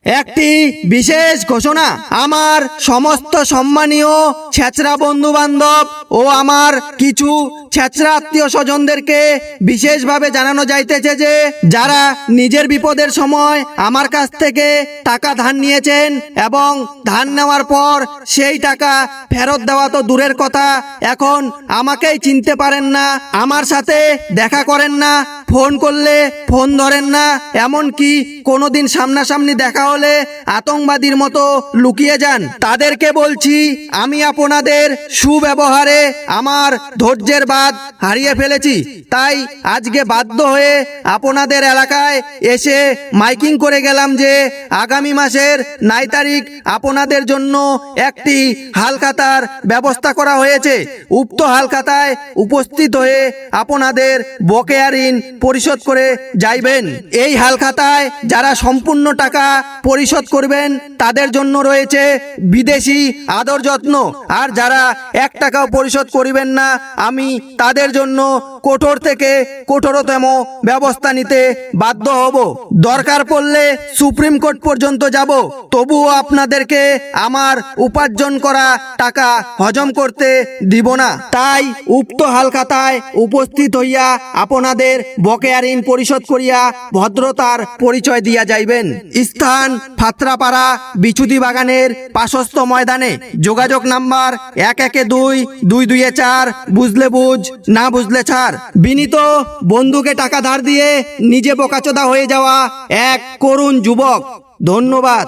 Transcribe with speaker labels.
Speaker 1: একটি বিশেষ ঘোষণা, আমার সমস্ত সম্মানীয় ছেচরা বন্ধু বান্ধব ও আমার কিছু ছেচরা আত্মীয় স্বজনদেরকে বিশেষভাবে জানানো যাইতেছে যে যারা নিজের বিপদের সময় আমার কাছ থেকে টাকা ধার নিয়েছেন এবং ধার নেওয়ার পর সেই টাকা ফেরত দেওয়া তো দূরের কথা, এখন আমাকেই চিনতে পারেন না, আমার সাথে দেখা করেন না, ফোন করলে ফোন ধরেন না, এমনকি কোনোদিন সামনাসামনি দেখা হলে আতঙ্কবাদীর মতো লুকিয়ে যান, তাদেরকে বলছি আমি আপনাদের সুব্যবহারে আমার ধৈর্যের বাঁধ হারিয়ে ফেলেছি। তাই আজকে বাধ্য হয়ে আপনাদের এলাকায় এসে মাইকিং করে গেলাম যে আগামী মাসের 9 তারিখ আপনাদের জন্য একটি হালখাতার ব্যবস্থা করা হয়েছে। উক্ত হালখাতায় উপস্থিত হয়ে আপনাদের বকেয়া ঋণ পরিশোধ করে যাইবেন। এই হালখাতায় যারা সম্পূর্ণ টাকা পরিশোধ করবেন তাদের জন্য রয়েছে বিদেশি আদর যত্ন, আর যারা 1 টাকাও পরিশোধ করিবেন না আমি তাদের জন্য কঠোর থেকে কঠোরতম ব্যবস্থা নিতে বাধ্য হব। দরকার পড়লে সুপ্রিম কোর্ট পর্যন্ত যাব, তবুও আপনাদেরকে আমার উপার্জন করা টাকা হজম করতে দিব না। তাই উক্ত হালখাতায় উপস্থিত হইয়া আপনাদের বকেয়া ঋণ পরিশোধ করিয়া ভদ্রতার পরিচয় দিয়া যাইবেন। স্থান ফাত্রাপাড়া বিচুদি বাগানের পাশস্থ ময়দানে। যোগাযোগ নাম্বার 112-224, বুঝলে বুঝ, না বুঝলে ছাড়। বিনীত বন্ধুকে টাকা ধার দিয়ে নিজে বোকাচোদা হয়ে যাওয়া এক করুণ যুবক। ধন্যবাদ।